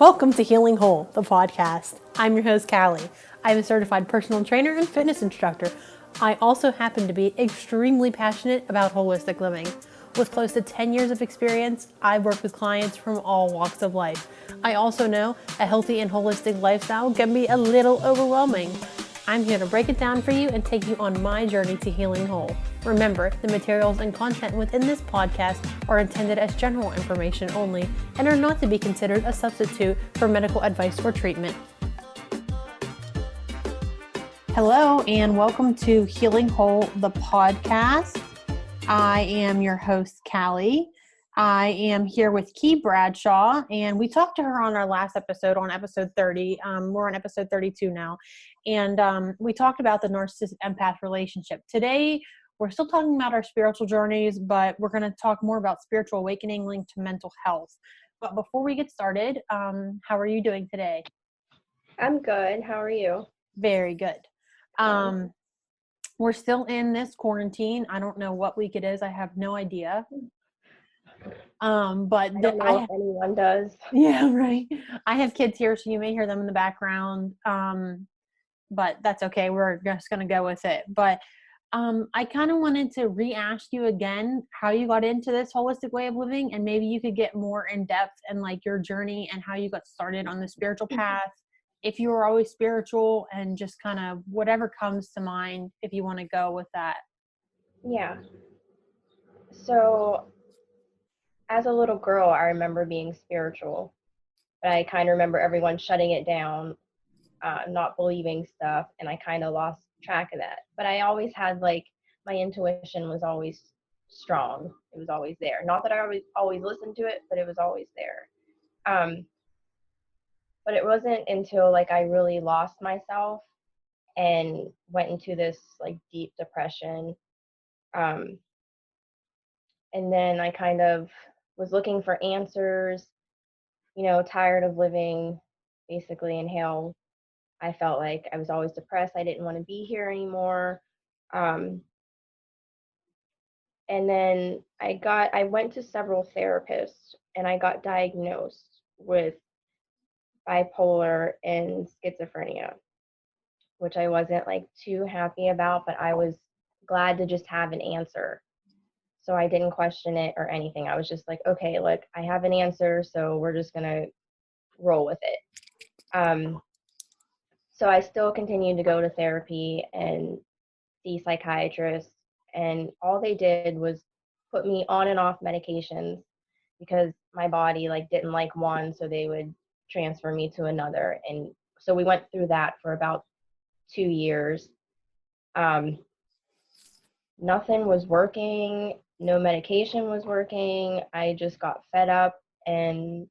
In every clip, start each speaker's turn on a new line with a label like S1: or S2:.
S1: Welcome to Healing Whole, the podcast. I'm your host, Callie. I'm a certified personal trainer and fitness instructor. I also happen to be extremely passionate about holistic living. With close to 10 years of experience, I've worked with clients from all walks of life. I also know a healthy and holistic lifestyle can be a little overwhelming. I'm here to break it down for you and take you on my journey to healing whole. Remember, the materials and content within this podcast are intended as general information only and are not to be considered a substitute for medical advice or treatment. Hello, and welcome to Healing Whole, the podcast. I am your host, Callie. I am here with Key Bradshaw, and we talked to her on our last episode, on episode 30. We're on episode 32 now, and we talked about the narcissist-empath relationship. Today, we're still talking about our spiritual journeys, but we're going to talk more about spiritual awakening linked to mental health. But before we get started, how are you doing today?
S2: I'm good. How are you?
S1: Very good. We're still in this quarantine. I don't know what week it is. I have no idea. But
S2: I don't know if anyone does.
S1: Yeah, right. I have kids here, so you may hear them in the background. But that's okay. We're just going to go with it. But I kind of wanted to re-ask you again how you got into this holistic way of living, and maybe you could get more in depth and like your journey and how you got started on the spiritual path. If you were always spiritual, and just kind of whatever comes to mind, if you want to go with that.
S2: Yeah. So as a little girl, I remember being spiritual, but I kind of remember everyone shutting it down, not believing stuff, and I kind of lost track of that. But I always had my intuition was always strong. It was always there. Not that I always listened to it, but it was always there. But it wasn't until I really lost myself and went into this deep depression. And then I kind of was looking for answers, tired of living basically in hell. I felt like I was always depressed. I didn't want to be here anymore. And then I went to several therapists, and I got diagnosed with bipolar and schizophrenia, which I wasn't too happy about, but I was glad to just have an answer. So I didn't question it or anything. I was just like, okay, look, I have an answer, so we're just going to roll with it. So I still continued to go to therapy and see psychiatrists, and all they did was put me on and off medications because my body didn't like one, so they would transfer me to another. And so we went through that for about 2 years. Nothing was working. No medication was working. I just got fed up, and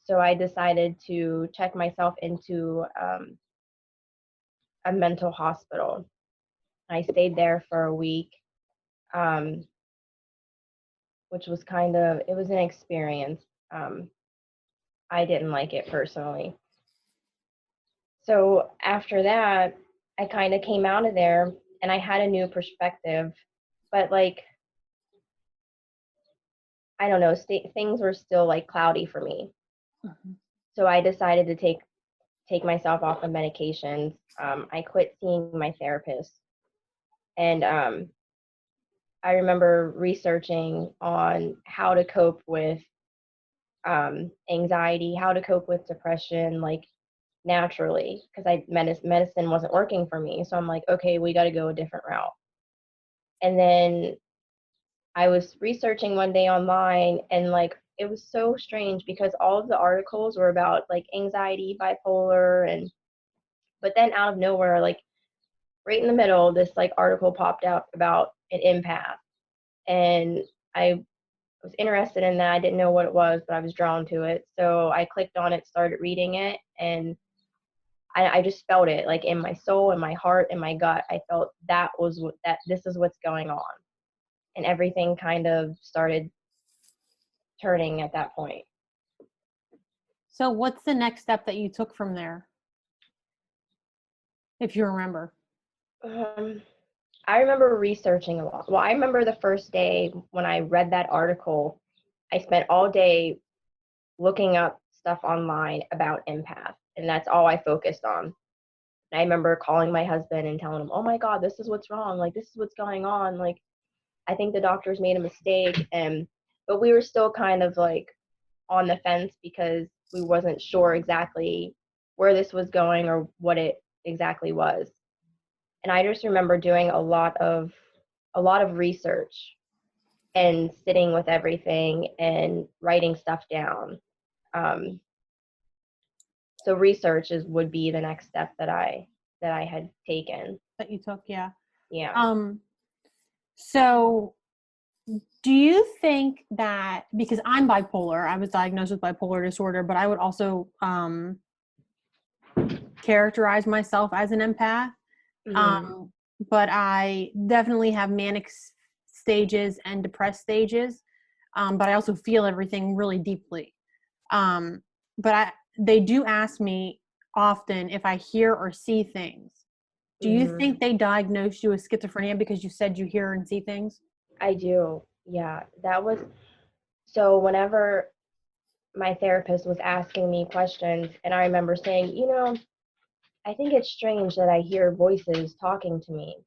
S2: so I decided to check myself into a mental hospital. I stayed there for a week, which was it was an experience. I didn't like it personally. So after that, I kind of came out of there, and I had a new perspective, but I don't know, things were still cloudy for me. Mm-hmm. So I decided to take myself off of medications. I quit seeing my therapist, and I remember researching on how to cope with anxiety, how to cope with depression, naturally, because medicine wasn't working for me. So I'm like, okay, we got to go a different route. And then I was researching one day online, and it was so strange because all of the articles were about anxiety, bipolar, but then out of nowhere, right in the middle, this article popped up about an empath, and I was interested in that. I didn't know what it was, but I was drawn to it. So I clicked on it, started reading it, and I just felt it in my soul, in my heart, in my gut. I felt this is what's going on. And everything kind of started turning at that point.
S1: So what's the next step that you took from there, if you remember?
S2: I remember researching a lot. Well, I remember the first day when I read that article, I spent all day looking up stuff online about empath, and that's all I focused on. And I remember calling my husband and telling him, "Oh my God, this is what's wrong. Like, this is what's going on. Like, I think the doctors made a mistake." And but we were still kind of like on the fence because we wasn't sure exactly where this was going or what it exactly was. And I just remember doing a lot of research and sitting with everything and writing stuff down. Um, so research would be the next step that I had taken.
S1: That you took, yeah.
S2: Yeah.
S1: So do you think that, because I'm bipolar, I was diagnosed with bipolar disorder, but I would also characterize myself as an empath.
S2: Mhm.
S1: But I definitely have manic stages and depressed stages. But I also feel everything really deeply. But they do ask me often if I hear or see things. Do you
S2: Mhm.
S1: think they diagnosed you with schizophrenia because you said you hear and see things?
S2: I do. Yeah. That was so whenever my therapist was asking me questions, and I remember saying, I think it's strange that I hear voices talking to me.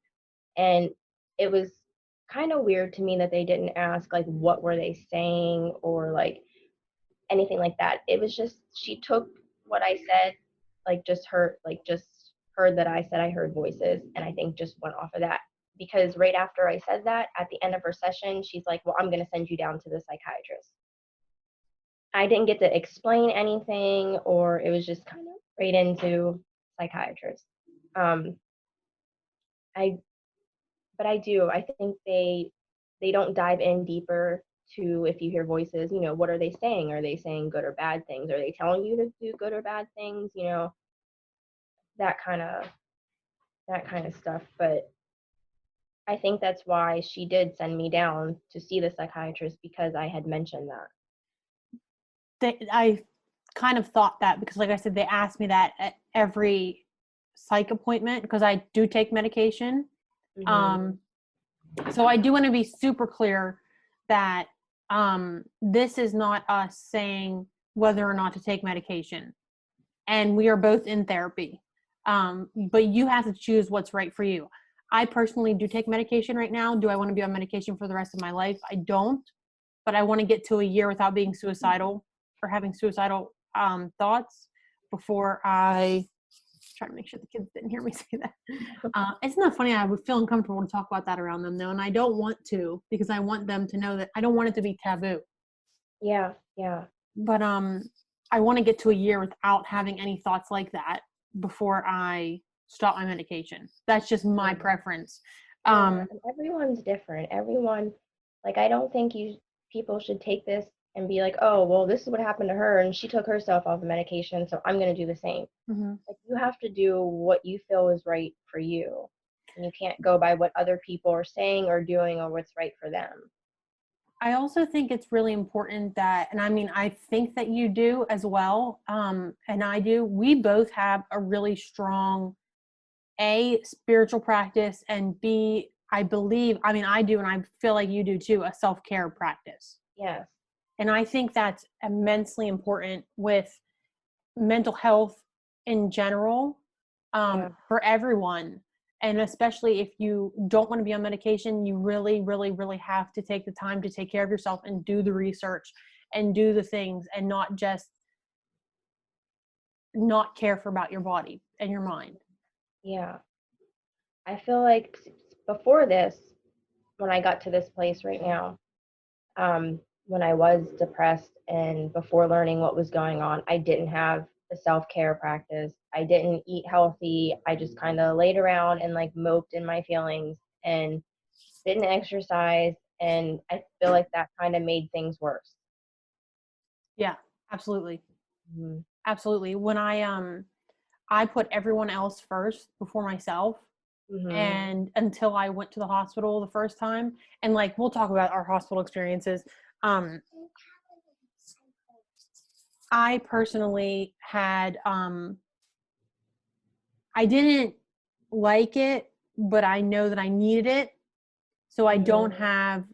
S2: And it was kind of weird to me that they didn't ask like what were they saying or like anything like that. It was just she took what I said, like just heard that I said I heard voices, and I think just went off of that. Because right after I said that, at the end of her session, she's like, "Well, I'm gonna send you down to the psychiatrist." I didn't get to explain anything, or it was just kind of right into psychiatrist. Um, I but I do. I think they don't dive in deeper to if you hear voices, what are they saying? Are they saying good or bad things? Are they telling you to do good or bad things? That kind of that kind of stuff. But I think that's why she did send me down to see the psychiatrist because I had mentioned that.
S1: I kind of thought that because, like I said, they asked me that at every psych appointment because I do take medication.
S2: Mhm.
S1: Um, so I do want to be super clear that this is not us saying whether or not to take medication, and we are both in therapy. But you have to choose what's right for you. I personally do take medication right now. Do I want to be on medication for the rest of my life? I don't, but I want to get to a year without being suicidal or having suicidal thoughts before I try to make sure the kids didn't hear me say that. It's not funny. I would feel uncomfortable to talk about that around them though. And I don't want to because I want them to know that I don't want it to be taboo.
S2: Yeah, yeah.
S1: But I want to get to a year without having any thoughts like that before I stop my medication. That's just my
S2: Mhm.
S1: preference.
S2: Yeah, and everyone's different. Everyone, like, I don't think people should take this and be like, oh, well, this is what happened to her, and she took herself off of medication, so I'm going to do the same.
S1: Mhm.
S2: Like, you have to do what you feel is right for you, and you can't go by what other people are saying or doing or what's right for them.
S1: I also think it's really important that, and I mean, I think that you do as well, and I do. We both have a really strong A, spiritual practice, and B, I believe, I mean, I do, and I feel like you do too, a self care practice.
S2: Yes.
S1: And I think that's immensely important with mental health in general,
S2: Yeah.
S1: for everyone. And especially if you don't want to be on medication, you really, really, really have to take the time to take care of yourself and do the research and do the things and not just not care for about your body and your mind.
S2: Yeah. I feel like before this, when I got to this place right now, when I was depressed and before learning what was going on, I didn't have a self care practice. I didn't eat healthy. I just kind of laid around and like moped in my feelings and didn't exercise. And I feel like that kind of made things worse.
S1: Yeah, absolutely.
S2: Mm-hmm.
S1: Absolutely. When I put everyone else first before myself,
S2: Mm-hmm.
S1: and until I went to the hospital the first time, and like we'll talk about our hospital experiences. Um I personally had I didn't like it, but I know that I needed it. So I don't
S2: Mm-hmm.
S1: have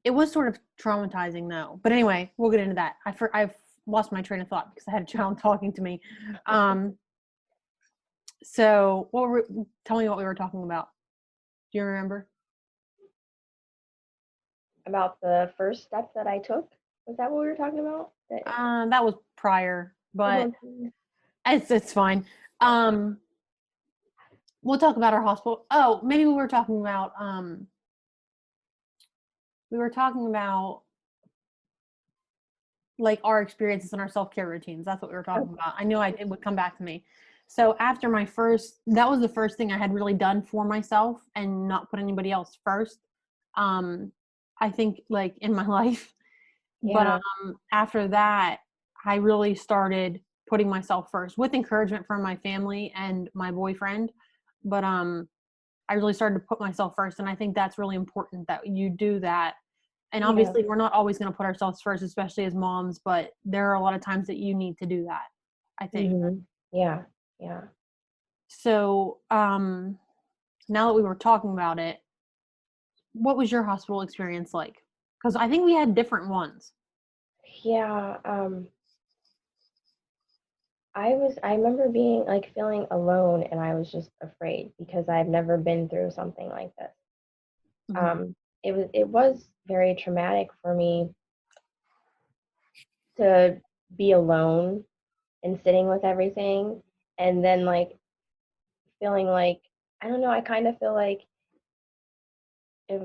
S1: It was sort of traumatizing though. But anyway, we'll get into that. I've lost my train of thought because I had a child talking to me. So tell me what we were talking about. Do you remember?
S2: About the first step that I took. Was that what we were talking about?
S1: That was prior, but it's fine. We'll talk about our hospital. Oh, maybe we were talking about like our experiences and our self-care routines. That's what we were talking about. I knew it would come back to me. So after that was the first thing I had really done for myself and not put anybody else first. I think like in my life,
S2: Yeah.
S1: but after that, I really started putting myself first with encouragement from my family and my boyfriend. But I really started to put myself first. And I think that's really important that you do that. And obviously we're not always going to put ourselves first, especially as moms, but there are a lot of times that you need to do that, I think.
S2: Mm-hmm. Yeah. Yeah.
S1: So now that we were talking about it, what was your hospital experience like? Because I think we had different ones.
S2: Yeah. I remember being like feeling alone, and I was just afraid because I've never been through something like this.
S1: Mm-hmm.
S2: It was very traumatic for me to be alone and sitting with everything, and then like feeling like, I don't know, I kind of feel if,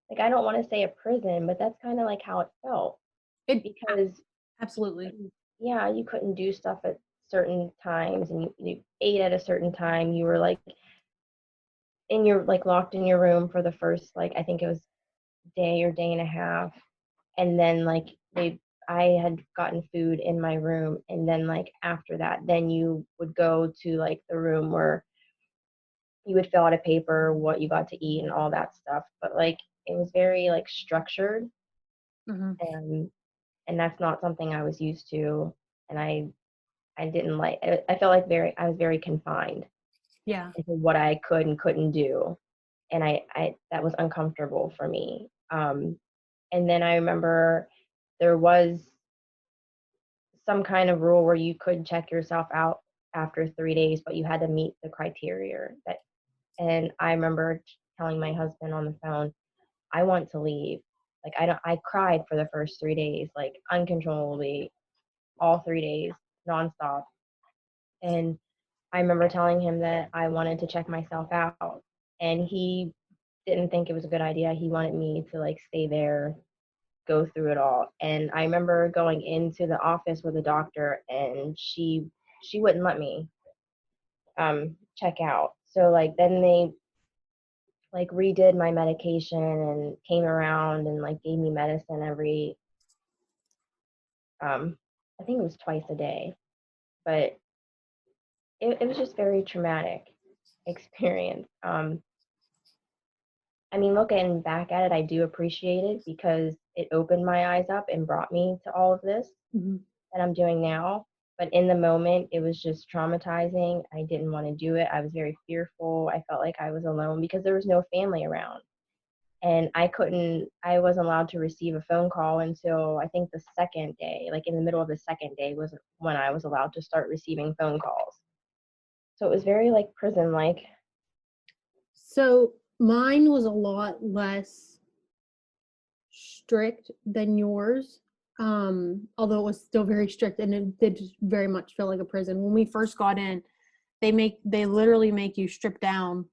S2: like, I don't want to say a prison, but that's kind of like how it felt,
S1: It
S2: because
S1: absolutely.
S2: yeah, you couldn't do stuff at certain times, and you ate at a certain time. You were like locked in your room for the first, like, I think it was day or day and a half, and then like I had gotten food in my room, and then like after that, then you would go to like the room where you would fill out a paper what you got to eat and all that stuff. But like it was very like structured,
S1: Mm-hmm.
S2: and that's not something I was used to, and I didn't like. I felt like I was very confined
S1: Yeah.
S2: into what I could and couldn't do, and I that was uncomfortable for me. And then I remember there was some kind of rule where you could check yourself out after 3 days, but you had to meet the criteria. And I remember telling my husband on the phone, I want to leave. Like, I cried for the first 3 days, like uncontrollably, all 3 days, nonstop. And I remember telling him that I wanted to check myself out. And he didn't think it was a good idea. He wanted me to like stay there, go through it all. And I remember going into the office with a doctor, and she wouldn't let me check out. So like then they like redid my medication and came around and like gave me medicine every I think it was twice a day. But it was just very traumatic experience. I mean, looking back at it, I do appreciate it because it opened my eyes up and brought me to all of this
S1: Mm-hmm.
S2: that I'm doing now. But in the moment, it was just traumatizing. I didn't want to do it. I was very fearful. I felt like I was alone because there was no family around. And I wasn't allowed to receive a phone call until I think the second day, like in the middle of the second day was when I was allowed to start receiving phone calls. So it was very like prison like.
S1: So mine was a lot less strict than yours. Although it was still very strict and it did just very much feel like a prison. When we first got in, they literally make you strip down.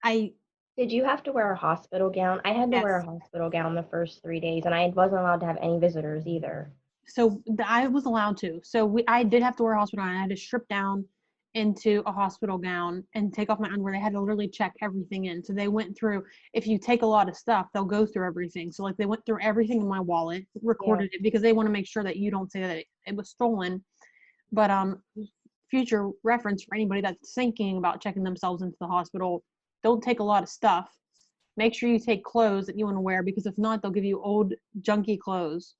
S1: I
S2: Did you have to wear a hospital gown? I had to wear a
S1: Yes.
S2: hospital gown the first 3 days, and I wasn't allowed to have any visitors either.
S1: So I was allowed to. So I did have to wear a hospital gown. I had to strip down into a hospital gown and take off my underwear. They had to literally check everything in. So they went through, if you take a lot of stuff, they'll go through everything. So like they went through everything in my wallet,
S2: Yeah.
S1: recorded it because they want to make sure that you don't say that it was stolen. But future reference for anybody that's thinking about checking themselves into the hospital, don't take a lot of stuff. Make sure you take clothes that you want to wear because if not, they'll give you old junky clothes.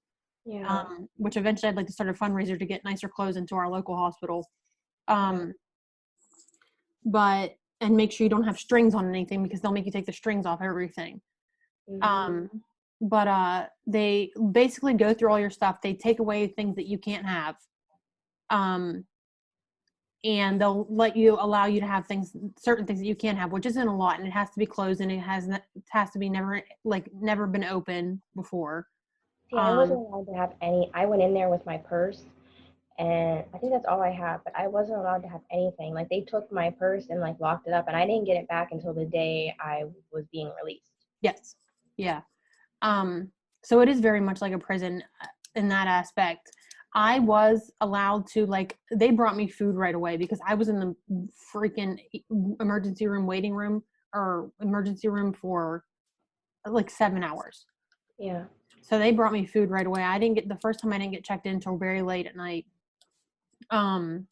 S2: Yeah.
S1: Which eventually I'd like to start a fundraiser to get nicer clothes into our local hospital.
S2: Yeah.
S1: But and make sure you don't have strings on anything because they'll make you take the strings off everything.
S2: Mhm.
S1: But they basically go through all your stuff. They take away things that you can't have. And they'll allow you to have certain things that you can't have, which isn't a lot, and it has to be closed, and it has to be never been open before.
S2: See, I wasn't allowed to have any. I went in there with my purse, and I think that's all I have. But I wasn't allowed to have anything. Like they took my purse and like locked it up, and I didn't get it back until the day I was being released.
S1: Yes. Yeah. So it is very much like a prison in that aspect. I was allowed to, like, they brought me food right away because I was in the freaking emergency room waiting room or emergency room for like 7 hours.
S2: Yeah.
S1: So they brought me food right away. The first time I didn't get checked in until very late at night. And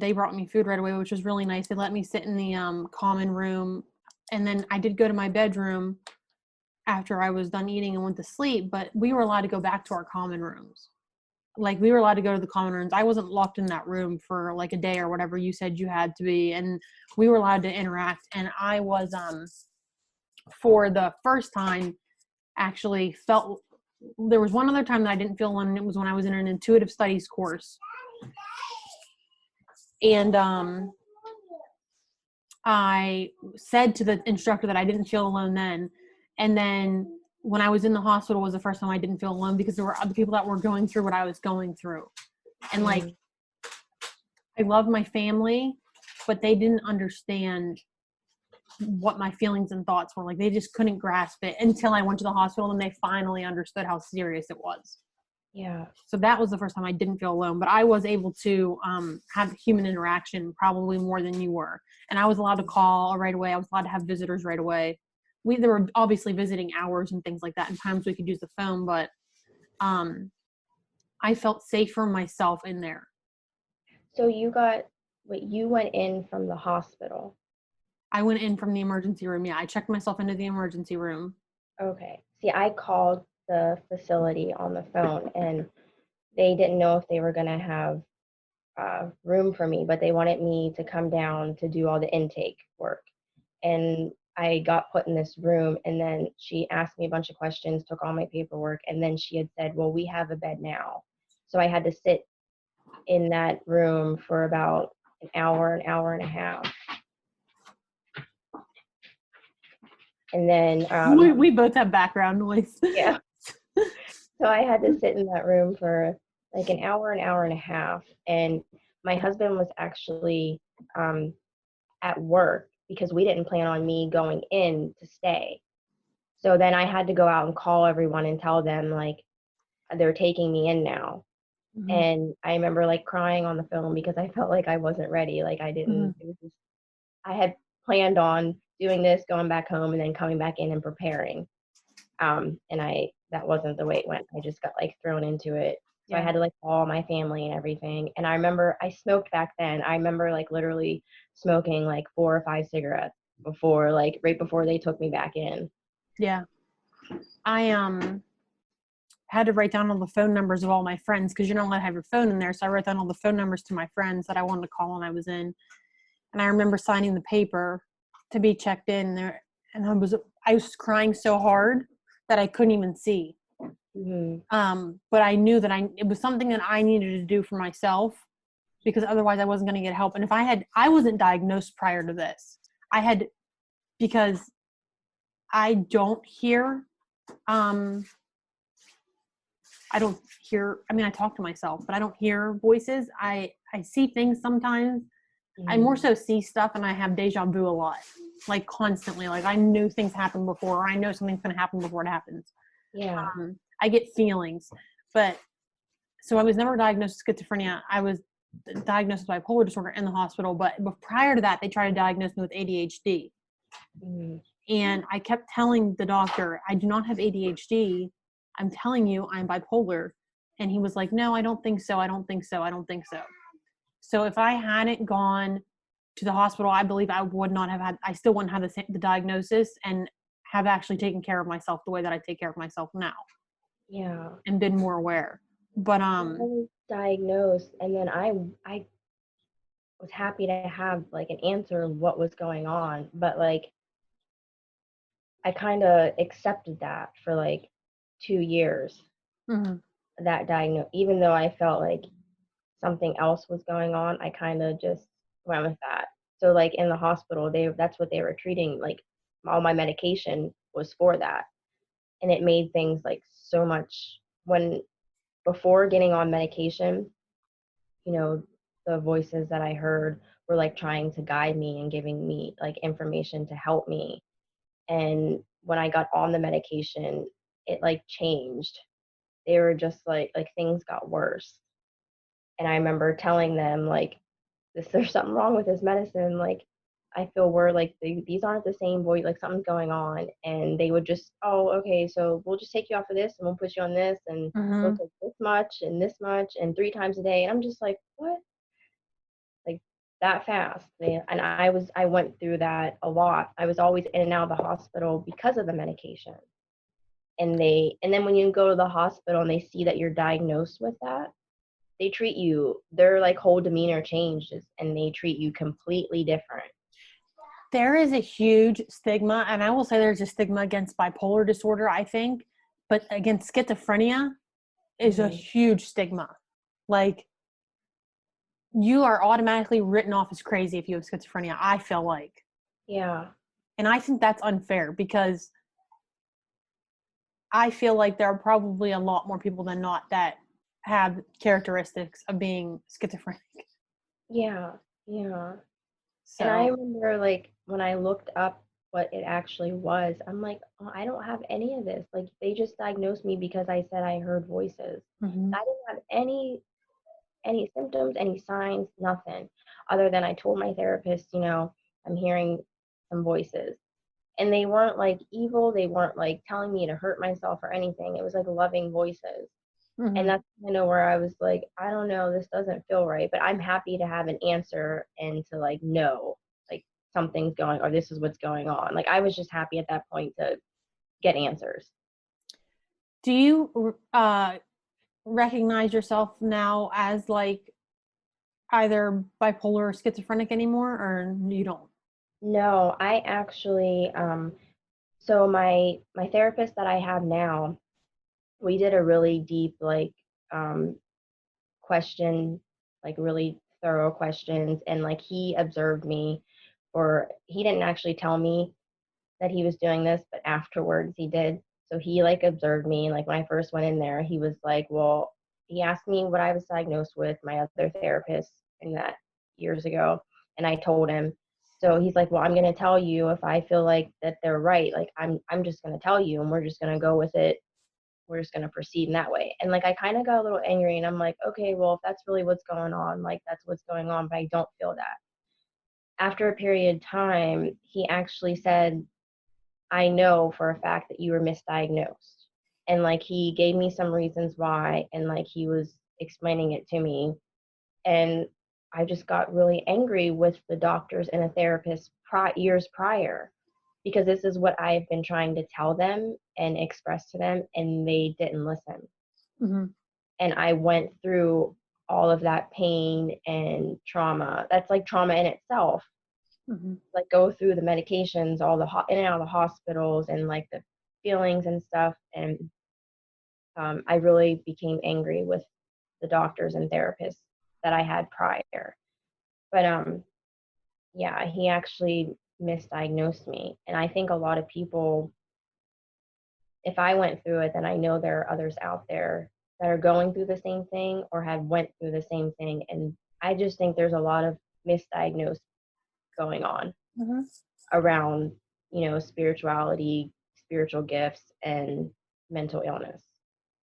S1: they brought me food right away, which was really nice. They let me sit in the common room, and then I did go to my bedroom after I was done eating and went to sleep, but we were allowed to go back to our common rooms. Like we were allowed to go to the common rooms. I wasn't locked in that room for like a day or whatever you said you had to be, and we were allowed to interact. And I was for the first time actually felt, there was one other time that I didn't feel alone, and it was when I was in an intuitive studies course. And I said to the instructor that I didn't feel alone then. And then when I was in the hospital was the first time I didn't feel alone because there were other people that were going through what I was going through. And like, I love my family, but they didn't understand what my feelings and thoughts were. Like they just couldn't grasp it until I went to the hospital, and they finally understood how serious it was.
S2: Yeah.
S1: So that was the first time I didn't feel alone, but I was able to have human interaction probably more than you were. And I was allowed to call right away. I was allowed to have visitors right away. There were obviously visiting hours and things like that, and times we could use the phone, but I felt safe for myself in there.
S2: So you went in from the hospital.
S1: I went in from the emergency room. Yeah, I checked myself into the emergency room.
S2: Okay. See, I called the facility on the phone, and they didn't know if they were going to have room for me, but they wanted me to come down to do all the intake work. And I got put in this room, and then she asked me a bunch of questions, took all my paperwork, and then she had said, well, we have a bed now. So I had to sit in that room for about an hour and a half. And then
S1: we both have background noise.
S2: yeah. So I had to sit in that room for like an hour and a half. And my husband was actually at work because we didn't plan on me going in to stay. So then I had to go out and call everyone and tell them like they're taking me in now.
S1: Mm-hmm.
S2: And I remember like crying on the phone because I felt like I wasn't ready. Like I didn't,
S1: Mm-hmm.
S2: it was just, I had planned on doing this, going back home, and then coming back in and preparing. That wasn't the way it went. I just got like thrown into it. So I
S1: Yeah.
S2: had to like call my family and everything. And I remember I smoked back then. I remember like literally smoking like 4 or 5 cigarettes before, like right before they took me back in.
S1: Yeah. I had to write down all the phone numbers of all my friends because you're not allowed to have your phone in there. So I wrote down all the phone numbers to my friends that I wanted to call when I was in. And I remember signing the paper to be checked in there. And I was crying so hard that I couldn't even see.
S2: Mm-hmm.
S1: But I knew that it was something that I needed to do for myself because otherwise I wasn't going to get help. And I wasn't diagnosed prior to this. Because I don't hear, I talk to myself, but I don't hear voices. I see things sometimes. I more so see stuff, and I have deja vu a lot, like constantly. Like I knew things happened before, or I know something's going to happen before it happens.
S2: Yeah.
S1: I get feelings, so I was never diagnosed with schizophrenia. I was diagnosed with bipolar disorder in the hospital, but prior to that, they tried to diagnose me with ADHD.
S2: Mm-hmm.
S1: And I kept telling the doctor, I do not have ADHD. I'm telling you, I'm bipolar. And he was like, no, I don't think so. I don't think so. I don't think so. So if I hadn't gone to the hospital, I believe I still wouldn't have the diagnosis and have actually taken care of myself the way that I take care of myself now.
S2: Yeah.
S1: And been more aware. But
S2: I was diagnosed, and then I was happy to have like an answer of what was going on, but like I kind of accepted that for like 2 years,
S1: Mm-hmm.
S2: that diagnose, even though I felt like something else was going on, I kind of just went with that. So like in the hospital, that's what they were treating. Like all my medication was for that, and it made things like so much when before getting on medication, you know, the voices that I heard were like trying to guide me and giving me like information to help me. And when I got on the medication, it like changed. They were just like things got worse. And I remember telling them like this there's something wrong with this medicine, like I feel we're like these aren't the same voice, like something's going on. And they would just, oh, okay, so we'll just take you off of this and we'll put you on this, and you'll
S1: Mm-hmm.
S2: take this much and 3 times a day. And I'm just like, what? Like that fast? And I went through that a lot. I was always in and out of the hospital because of the medication. And then when you go to the hospital and they see that you're diagnosed with that, they treat you, their like whole demeanor changes and they treat you completely different.
S1: There is a huge stigma, and I will say there's a stigma against bipolar disorder, I think, but against schizophrenia is a
S2: Hmm.
S1: huge stigma. Like, you are automatically written off as crazy if you have schizophrenia, I feel like.
S2: Yeah.
S1: And I think that's unfair because I feel like there are probably a lot more people than not that have characteristics of being schizophrenic.
S2: Yeah. Yeah. And I
S1: So,
S2: remember like when I looked up what it actually was, I'm like, oh, I don't have any of this. Like they just diagnosed me because I said I heard voices.
S1: mhm.
S2: I didn't have any symptoms, any signs, nothing. Other than I told my therapist, I'm hearing some voices. And they weren't like evil, they weren't like telling me to hurt myself or anything. It was like loving voices. And
S1: Mhm.
S2: that's where I was like, I don't know, this doesn't feel right, but I'm happy to have an answer and to like know like something's going, or this is what's going on. Like I was just happy at that point to get answers.
S1: Do you recognize yourself now as like either bipolar or schizophrenic anymore, or you don't?
S2: No, I actually so my therapist that I have now, we did a really deep like um question, like really thorough questions, and like he observed me, or he didn't actually tell me that he was doing this, but afterwards he did. So he like observed me. Like when I first went in there, he was like, well, he asked me what I was diagnosed with, my other therapist in that years ago, and I told him. So he's like, well, I'm gonna tell you if I feel like that they're right. Like I'm just gonna tell you, and we're just gonna go with it. We're just gonna proceed in that way. And like I kind of got a little angry, and I'm like, okay, well, if that's really what's going on, like that's what's going on, but I don't feel that. After a period of time, he actually said, I know for a fact that you were misdiagnosed. And like he gave me some reasons why, and like he was explaining it to me. And I just got really angry with the doctors and a therapist years prior, because this is what I've been trying to tell them and express to them, and they didn't listen.
S1: Mhm.
S2: And I went through all of that pain and trauma. That's like trauma in itself,
S1: Mhm.
S2: like go through the medications, all the in and out of the hospitals, and like the feelings and stuff. And I really became angry with the doctors and therapists that I had prior. But yeah, he actually misdiagnosed me, and I think a lot of people, if I went through it, then I know there are others out there that are going through the same thing or have went through the same thing. And I just think there's a lot of misdiagnosed going on
S1: Mhm.
S2: around, spirituality, spiritual gifts, and mental illness.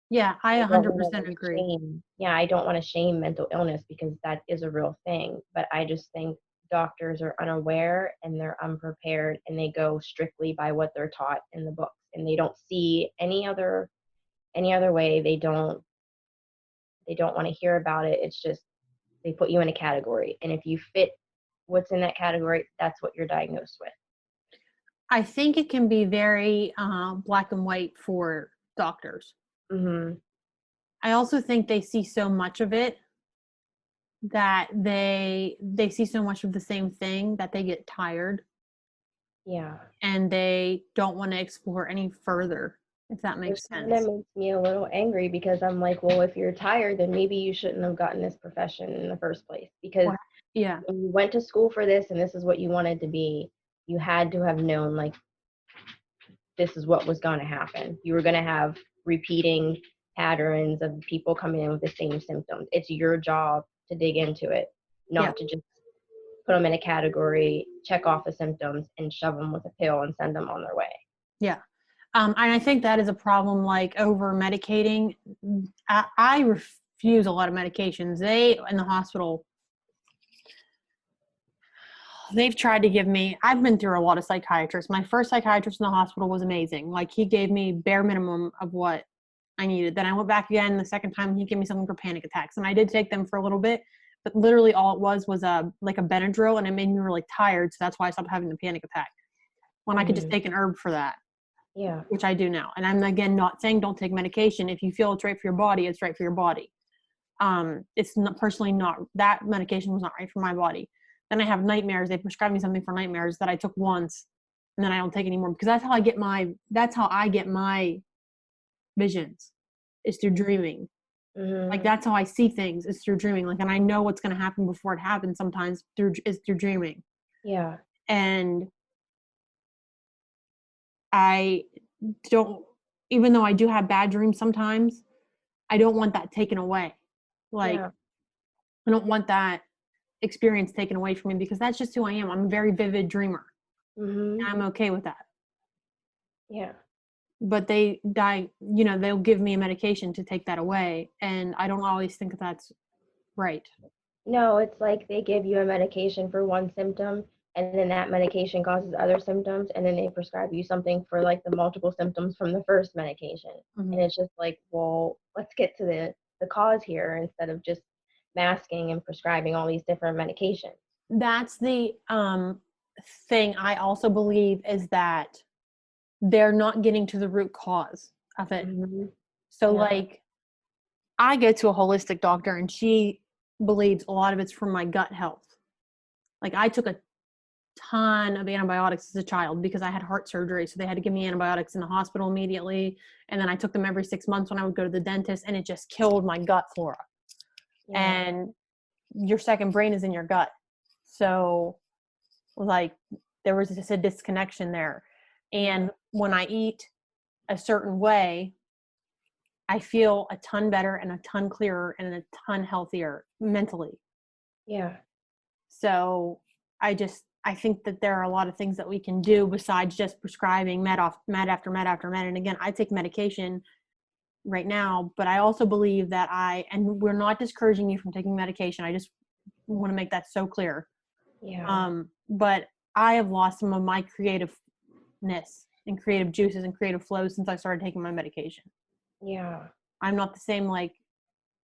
S1: Yeah, I
S2: I don't want to
S1: 100%
S2: like
S1: agree.
S2: shame. Yeah, I don't want to shame mental illness because that is a real thing. But I just think doctors are unaware and they're unprepared, and they go strictly by what they're taught in the books, and they don't see any other way. They don't want to hear about it. It's just they put you in a category, and if you fit what's in that category, that's what you're diagnosed with.
S1: I think it can be very black and white for doctors.
S2: Mhm.
S1: I also think they see so much of it that they see so much of the same thing that they get tired
S2: Yeah.
S1: and they don't want to explore any further, if that
S2: Which
S1: makes
S2: kind of
S1: sense.
S2: makes me a little angry because I'm like, well, if you're tired, then maybe you shouldn't have gotten this profession in the first place. Because
S1: Or yeah,
S2: when you went to school for this and this is what you wanted to be, you had to have known like this is what was going to happen. You were going to have repeating patterns of people coming in with the same symptoms. It's your job to dig into it,
S1: yeah,
S2: not to just put them in a category, check off the symptoms, and shove them with a pill and send them on their way.
S1: yeah. And I think that is a problem, like over medicating. I refuse a lot of medications. They, in the hospital, they've tried to give me, I've been through a lot of psychiatrists. My first psychiatrist in the hospital was amazing. Like, he gave me bare minimum of what I needed. Then I went back again the second time, he gave me something for panic attacks. And I did take them for a little bit, but literally all it was a like a Benadryl, and it made me really tired. So that's why I stopped having the panic attack. When I could just
S2: Mm-hmm.
S1: take an herb for that,
S2: Yeah.
S1: which I do now. And I'm again not saying don't take medication. If you feel it's right for your body, it's right for your body. It's not personally not, that medication was not right for my body. Then I have nightmares. They prescribed me something for nightmares that I took once, and then I don't take anymore, because that's how I get my visions, is through dreaming. Like,
S2: Mm-hmm.
S1: that's how I see things, is through dreaming. Like, and I know what's going to happen before it happens sometimes through dreaming.
S2: Yeah.
S1: And I don't, even though I do have bad dreams sometimes, I don't want that taken away. Like,
S2: Yeah.
S1: I don't want that experience taken away from me, because that's just who I am. I'm a very vivid dreamer.
S2: Mm-hmm.
S1: I'm okay with that.
S2: Yeah.
S1: But they'll give me a medication to take that away, and I don't always think that's right.
S2: No, it's like they give you a medication for one symptom, and then that medication causes other symptoms, and then they prescribe you something for like the multiple symptoms from the first medication.
S1: Mhm.
S2: And it's just like, well, let's get to the cause here instead of just masking and prescribing all these different medications.
S1: That's the thing I also believe, is that they're not getting to the root cause of it.
S2: Mm-hmm.
S1: So,
S2: Yeah.
S1: like, I go to a holistic doctor, and she believes a lot of it's from my gut health. Like, I took a ton of antibiotics as a child because I had heart surgery. So they had to give me antibiotics in the hospital immediately. And then I took them every 6 months when I would go to the dentist, and it just killed my gut flora.
S2: Yeah.
S1: And your second brain is in your gut. So, like, there was just a disconnection there.
S2: Yeah.
S1: And when I eat a certain way, I feel a ton better and a ton clearer and a ton healthier mentally.
S2: Yeah.
S1: So I think that there are a lot of things that we can do besides just prescribing med after med after med. And again, I take medication right now, but I also believe that and we're not discouraging you from taking medication. I just want to make that so clear.
S2: Yeah.
S1: But I have lost some of my creativeness and creative juices and creative flows since I started taking my medication.
S2: Yeah.
S1: I'm not the same, like,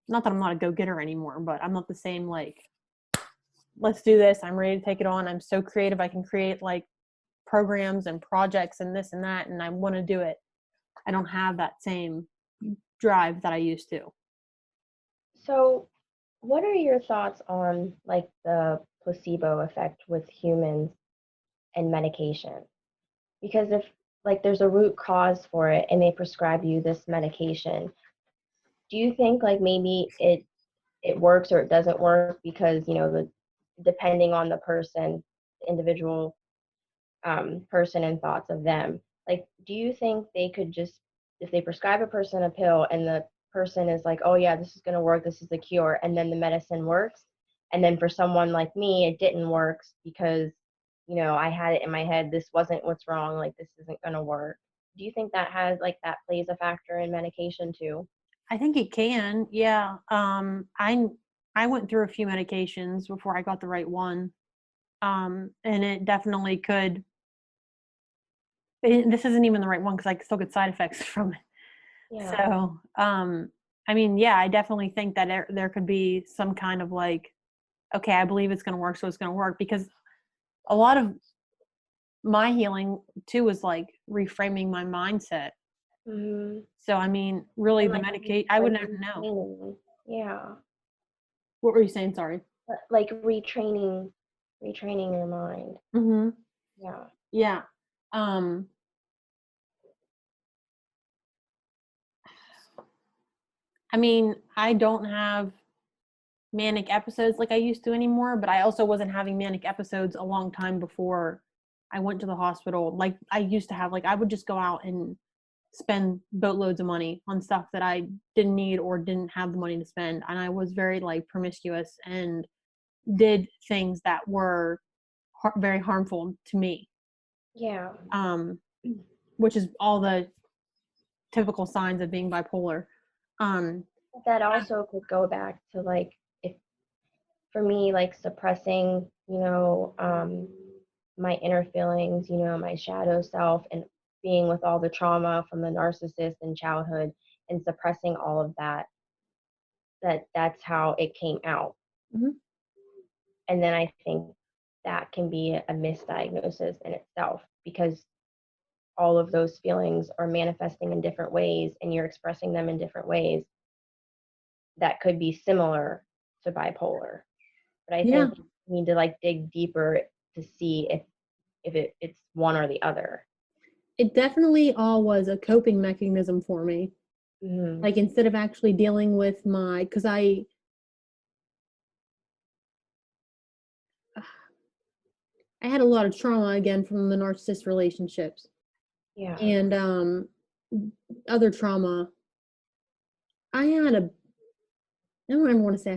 S1: not that I'm not a go-getter anymore, but I'm not the same, like, let's do this, I'm ready to take it on, I'm so creative, I can create like programs and projects and this and that, and I want to do it. I don't have that same drive that I used to.
S2: So, what are your thoughts on like the placebo effect with humans and medication? Because if like there's a root cause for it and they prescribe you this medication, do you think like maybe it works or it doesn't work because the depending on the person, the individual person and thoughts of them, like do you think they could just, if they prescribe a person a pill and the person is like, oh yeah, this is going to work, this is the cure, and then the medicine works, and then for someone like me it didn't work because I had it in my head, this wasn't what's wrong, like this isn't going to work. Do you think that has like that plays a factor in medication too?
S1: I think it can, yeah. I went through a few medications before I got the right one, and it definitely could. This isn't even the right one because I still get side effects from it.
S2: Yeah.
S1: So, I mean, yeah, I definitely think that there could be some kind of like, okay, I believe it's going to work, so it's going to work, because a lot of my healing too was like reframing my mindset.
S2: Hmm.
S1: So, I mean, really,
S2: And
S1: the
S2: like
S1: medicate, I would never know.
S2: maintaining. Yeah.
S1: What were you saying? Sorry.
S2: Like retraining your mind.
S1: Mm-hmm.
S2: Yeah.
S1: Yeah. I mean, I don't have manic episodes like I used to anymore, but I also wasn't having manic episodes a long time before I went to the hospital. Like I used to have, like I would just go out and spend boatloads of money on stuff that I didn't need or didn't have the money to spend. And I was very like promiscuous and did things that were very harmful to me.
S2: Yeah.
S1: Which is all the typical signs of being bipolar.
S2: That also could go back to like, if for me, like suppressing, my inner feelings, my shadow self, and being with all the trauma from the narcissist in childhood and suppressing all of that, that's how it came out.
S1: Mhm.
S2: And then I think that can be a misdiagnosis in itself, because all of those feelings are manifesting in different ways and you're expressing them in different ways that could be similar to bipolar. But I
S1: Yeah,
S2: think you need to like dig deeper to see if it's one or the other.
S1: it definitely all was a coping mechanism for me.
S2: Hmm.
S1: Like instead of actually dealing with because I had a lot of trauma again from the narcissist relationships
S2: Yeah.
S1: and other trauma. I had a I don't ever want to say I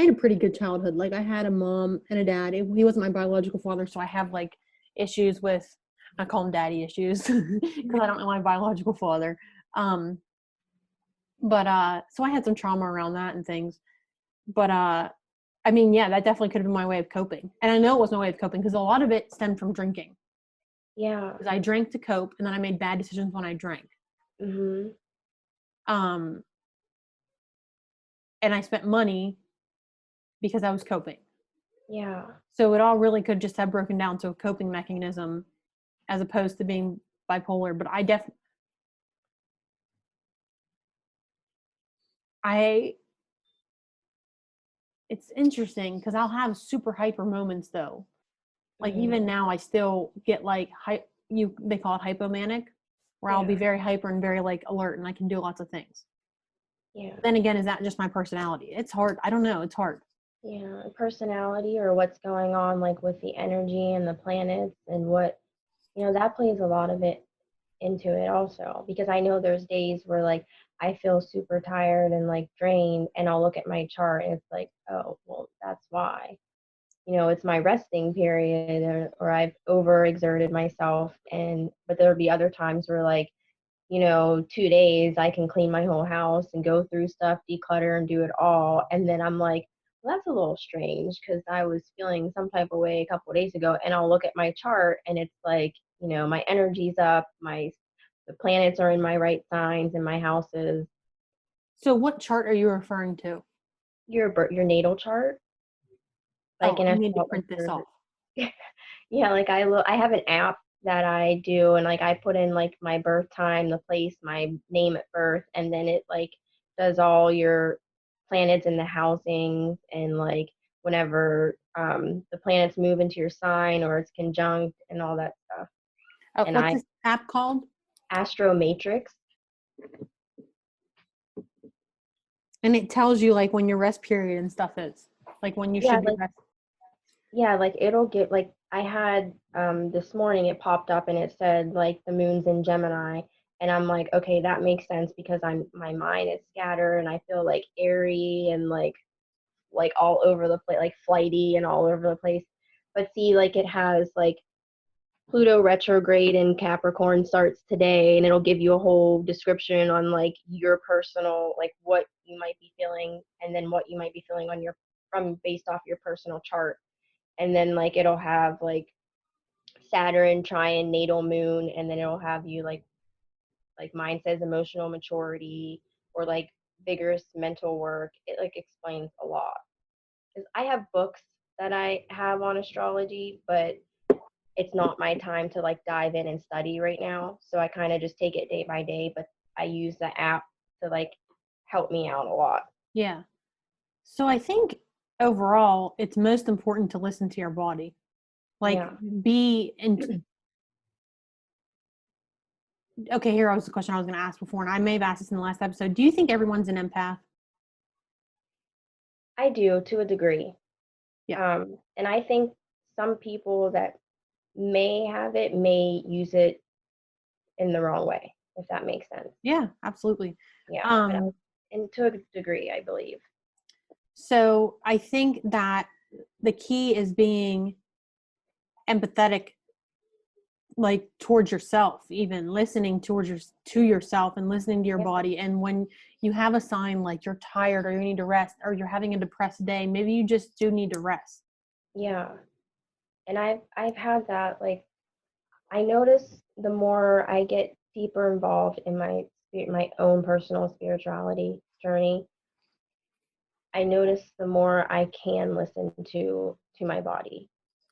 S1: had a pretty good childhood. Like I had a mom and a dad. He wasn't my biological father, so I have like issues with I call them daddy issues because I don't know my biological father. Um, but so I had some trauma around that and things. But I mean, yeah, that definitely could have been my way of coping. And I know it was my way of coping because a lot of it stemmed from drinking.
S2: Yeah.
S1: Because I drank to cope, and then I made bad decisions when I drank.
S2: Hmm.
S1: Um, and I spent money because I was coping.
S2: Yeah.
S1: So it all really could just have broken down to a coping mechanism as opposed to being bipolar. But I, it's interesting because I'll have super hyper moments though. Like
S2: Hmm.
S1: even now, I still get like they call it hypomanic, where I'll be
S2: Yeah.
S1: very hyper and very like alert, and I can do lots of things.
S2: Yeah.
S1: But then again, is that just my personality? It's hard. I don't know. It's hard.
S2: Yeah. Personality, or what's going on like with the energy and the planets, and what, that plays a lot of it into it also, because I know there's days where like I feel super tired and like drained, and I'll look at my chart and it's like, oh, well, that's why. It's my resting period, or I've overexerted myself. And but there'll be other times where like, 2 days I can clean my whole house and go through stuff, declutter and do it all. And then I'm like, well, that's a little strange because I was feeling some type of way a couple of days ago. And I'll look at my chart and it's like, my energy's up, the planets are in my right signs and my houses.
S1: So, what chart are you referring to?
S2: Your natal chart, like
S1: Oh,
S2: in
S1: I need to
S2: like
S1: print this off.
S2: yeah, like I have an app that I do, and like I put in like my birth time, the place, my name at birth, and then it like does all your planets and the housings, and like whenever the planets move into your sign or it's conjunct and all that stuff.
S1: Oh,
S2: And
S1: what's
S2: I
S1: this app called?
S2: Astro Matrix.
S1: And it tells you like when your rest period and stuff is, like when you
S2: Yeah,
S1: should be
S2: like
S1: rest.
S2: like it'll get like I had this morning it popped up and it said like the moon's in Gemini, and I'm like, okay, that makes sense because my mind is scattered and I feel like airy and like all over the place, like flighty and all over the place. But see, like it has like Pluto retrograde in Capricorn starts today, and it'll give you a whole description on like your personal, like what you might be feeling, and then what you might be feeling on your from based off your personal chart. And then like it'll have like Saturn trine natal moon, and then it'll have you like mine says emotional maturity, or like vigorous mental work. It like explains a lot. Because I have books that I have on astrology, but it's not my time to like dive in and study right now. So I kind of just take it day by day, but I use the app to like help me out a lot.
S1: Yeah. So I think overall, it's most important to listen to your body. Like,
S2: Yeah.
S1: be in. Okay, here was the question I was going to ask before, and I may have asked this in the last episode. Do you think everyone's an empath?
S2: I do to a degree.
S1: Yeah.
S2: And I think some people that may have it may use it in the wrong way, if that makes sense.
S1: Yeah, absolutely.
S2: Yeah, but
S1: Um,
S2: and to a degree, I believe.
S1: so I think that the key is being empathetic, like towards yourself, even listening to yourself and listening to your
S2: Yeah,
S1: body. And when you have a sign like you're tired or you need to rest or you're having a depressed day, maybe you just do need to rest.
S2: yeah. And I've had that, like, I notice the more I get deeper involved in my own personal spirituality journey, I notice the more I can listen to my body.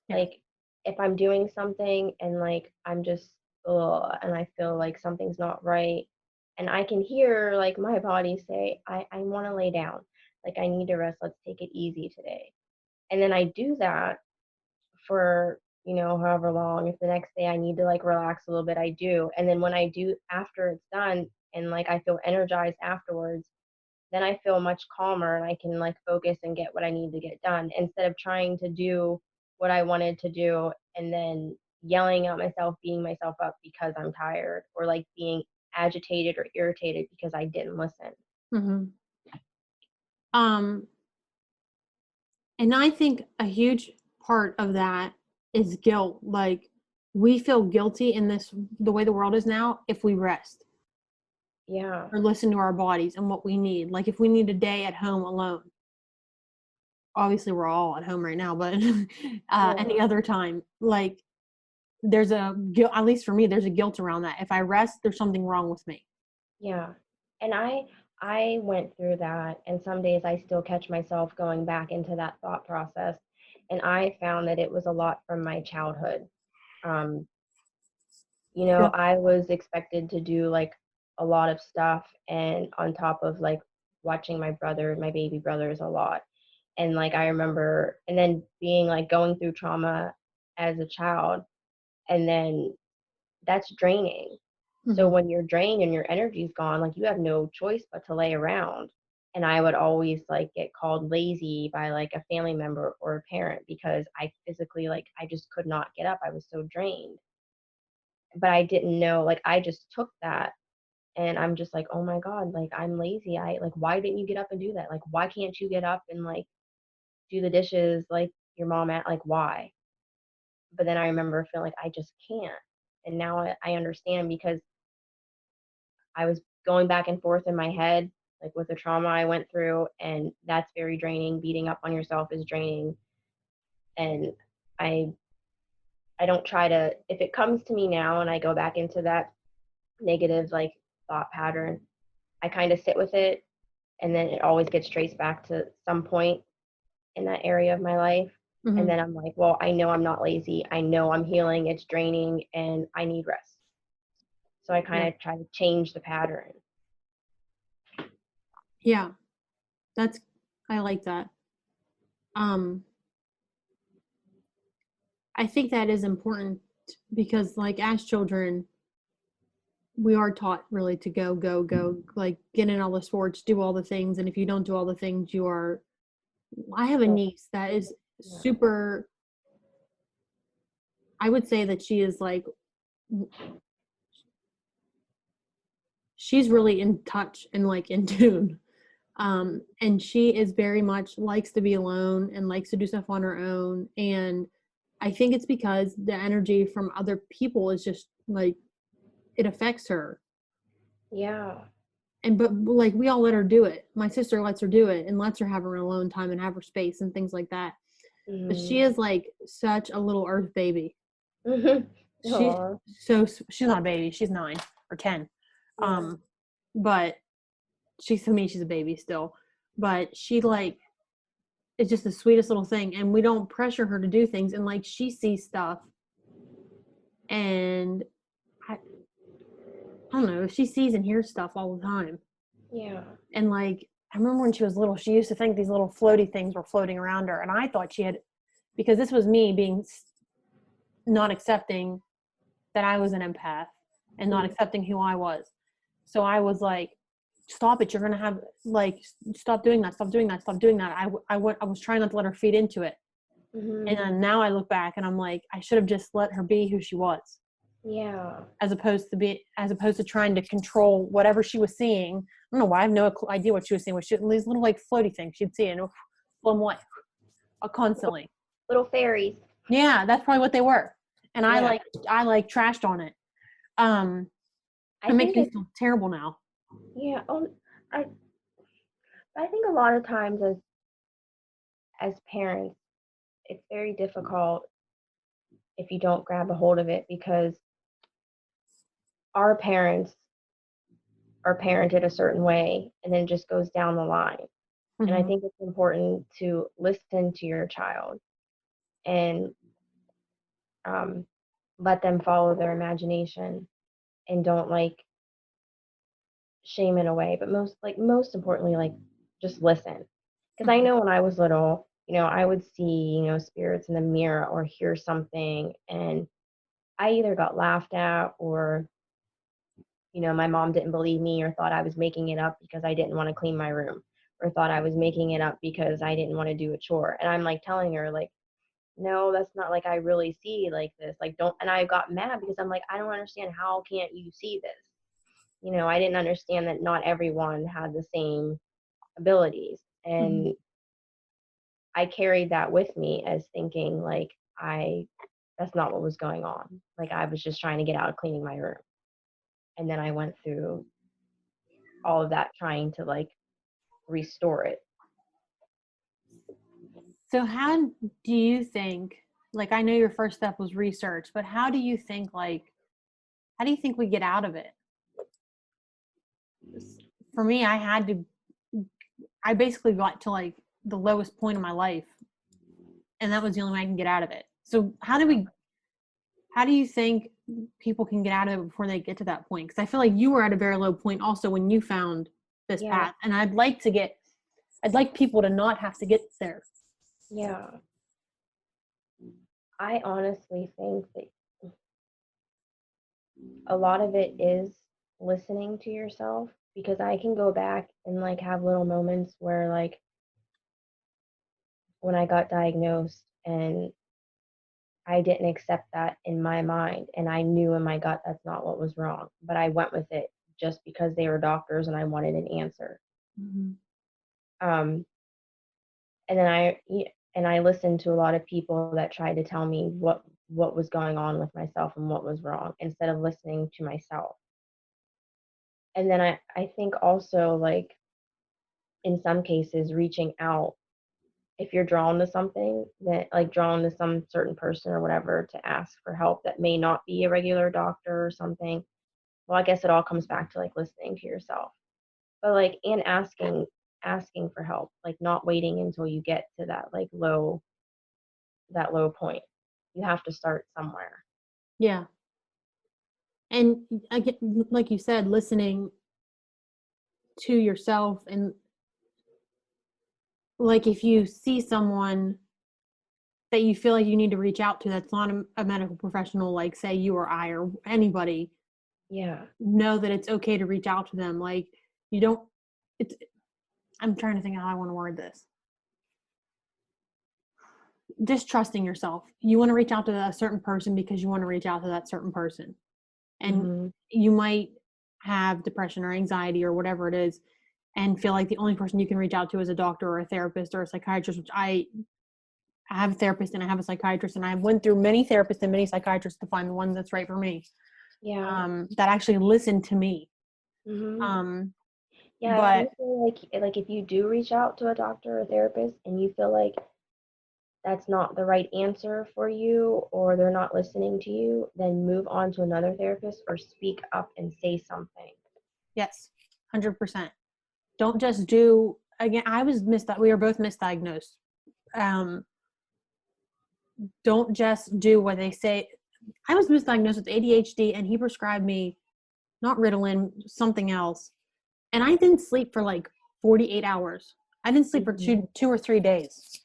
S1: Yeah.
S2: Like, if I'm doing something and like I'm just ugh, and I feel like something's not right, and I can hear like my body say, I want to lay down. Like, I need to rest. Let's take it easy today. And then I do that for, however long. If the next day I need to like relax a little bit, I do. And then when I do after it's done and like I feel energized afterwards, then I feel much calmer and I can like focus and get what I need to get done instead of trying to do what I wanted to do and then yelling at myself, beating myself up because I'm tired or like being agitated or irritated because I didn't listen.
S1: Mm-hmm. Um, and I think a huge part of that is guilt. Like, we feel guilty in the way the world is now, if we rest
S2: Yeah.
S1: or listen to our bodies and what we need. Like, if we need a day at home alone, obviously we're all at home right now, but
S2: Yeah.
S1: any other time, like, there's a guilt, at least for me, there's a guilt around that. If I rest, there's something wrong with me.
S2: Yeah. And I went through that and some days I still catch myself going back into that thought process and I found that it was a lot from my childhood. Um
S1: Yeah.
S2: I was expected to do like a lot of stuff and on top of like watching my baby brothers a lot. And like I remember and then being like going through trauma as a child and then that's draining. So
S1: Mm-hmm.
S2: when you're drained and your energy's gone, like you have no choice but to lay around. And I would always like get called lazy by like a family member or a parent because I physically like I just could not get up. I was so drained. But I didn't know, like I just took that and I'm just like, "Oh my god, like I'm lazy. I like why didn't you get up and do that? Like why can't you get up and like do the dishes like your mom at like why?" But then I remember feeling like I just can't. And now I understand because I was going back and forth in my head like with the trauma I went through and that's very draining. Beating up on yourself is draining and I I don't try to if it comes to me now and I go back into that negative like thought pattern, I kind of sit with it and then it always gets traced back to some point in that area of my life. And
S1: Mm-hmm.
S2: then I'm like, well, I know I'm not lazy. I know I'm healing. It's draining and I need rest. So I
S1: Yeah.
S2: kind of try to change the pattern.
S1: Yeah. That's, I like that. Um, I think that is important because, like, as children, we are taught really to go, go, go, like, get in all the sports, do all the things. And if you don't do all the things, you are. I have a
S2: So,
S1: niece that is
S2: yeah.
S1: super, I would say that she is like, she's really in touch and like in tune. And she is very much likes to be alone and likes to do stuff on her own. And I think it's because the energy from other people is just like, it affects her.
S2: Yeah.
S1: And but like, we all let her do it. My sister lets her do it and lets her have her alone time and have her space and things like that. But she
S2: Mm-hmm.
S1: is like such a little earth baby. She's
S2: Aw.
S1: she's not a baby, she's 9 or 10.
S2: Yeah.
S1: But she's, to me, she's a baby still. But she like, it's just the sweetest little thing, and we don't pressure her to do things. And like, she sees stuff, and I don't know, she sees and hears stuff all the time.
S2: Yeah.
S1: And like, I remember when she was little, she used to think these little floaty things were floating around her. And I thought she had, because this was me being not accepting that I was an empath and not accepting who I was. So I was like, stop it. You're going to have, like, stop doing that. Stop doing that. Stop doing that. I was trying not to let her feed into it.
S2: Mm-hmm.
S1: And then now I look back and I'm like, I should have just let her be who she was.
S2: Yeah.
S1: As opposed to trying to control whatever she was seeing. I don't know why. I have no idea what she was seeing. These little like floaty things she'd see and blow them away constantly.
S2: Little fairies.
S1: Yeah, that's probably what they were. And
S2: Yeah.
S1: I trashed on it.
S2: I
S1: It makes
S2: think
S1: me feel terrible now.
S2: yeah. I I think a lot of times as parents, it's very difficult if you don't grab a hold of it, because our parents are parented a certain way and then it just goes down the line. And I
S1: Mm-hmm.
S2: think it's important to listen to your child and um, let them follow their imagination, and don't like shame it away. But most importantly, like, just listen. Because I know when I was little, I would see, spirits in the mirror or hear something, and I either got laughed at, or my mom didn't believe me, or thought I was making it up because I didn't want to clean my room, or thought I was making it up because I didn't want to do a chore. And I'm like telling her, like, no, that's not, like, I really see like this. Like, don't. And I got mad because I'm like, I don't understand. How can't you see this? I didn't understand that not everyone had the same abilities.
S1: Mm-hmm.
S2: And I carried that with me as thinking, like, that's not what was going on. Like, I was just trying to get out of cleaning my room. And then I went through all of that trying to, like, restore it.
S1: So how do you think, like, I know your first step was research, but how do you think we get out of it? For me, I basically got to like the lowest point of my life, and that was the only way I can get out of it. So how do you think people can get out of it before they get to that point? Because I feel like you were at a very low point also when you found this
S2: Yeah.
S1: path, and I'd like people to not have to get there.
S2: Yeah. I honestly think that a lot of it is listening to yourself, because I can go back and, like, have little moments where, like, when I got diagnosed and I didn't accept that in my mind, and I knew in my gut that's not what was wrong, but I went with it just because they were doctors and I wanted an answer.
S1: Mm-hmm.
S2: Um, and then I listened to a lot of people that tried to tell me what was going on with myself and what was wrong, instead of listening to myself. And then I think also, like, in some cases, reaching out, if you're drawn to something, that, like, drawn to some certain person or whatever, to ask for help that may not be a regular doctor or something. Well, I guess it all comes back to, like, listening to yourself, but, like, and asking for help, like, not waiting until you get to that low point. You have to start somewhere.
S1: Yeah. And again, like you said, listening to yourself, and like if you see someone that you feel like you need to reach out to that's not a medical professional, like say you or I or anybody,
S2: Yeah.
S1: know that it's okay to reach out to them. Like you don't, it's, I'm trying to think of how I want to word this. Just trusting yourself. You want to reach out to a certain person because you want to reach out to that certain person. And
S2: Mhm.
S1: you might have depression or anxiety or whatever it is, and feel like the only person you can reach out to is a doctor or a therapist or a psychiatrist, which I have a therapist and I have a psychiatrist, and I went through many therapists and many psychiatrists to find the one that's right for me,
S2: Yeah.
S1: that actually listened to me.
S2: Mhm.
S1: Um,
S2: Yeah, if you
S1: but
S2: feel like if you do reach out to a doctor or therapist and you feel like that's not the right answer for you, or they're not listening to you, then move on to another therapist or speak up and say something.
S1: yes, 100%. Don't just do, again, we were both misdiagnosed. Um, don't just do what they say. I was misdiagnosed with ADHD and he prescribed me not Ritalin, something else. And I didn't sleep for like 48 hours. I didn't sleep for two or 3 days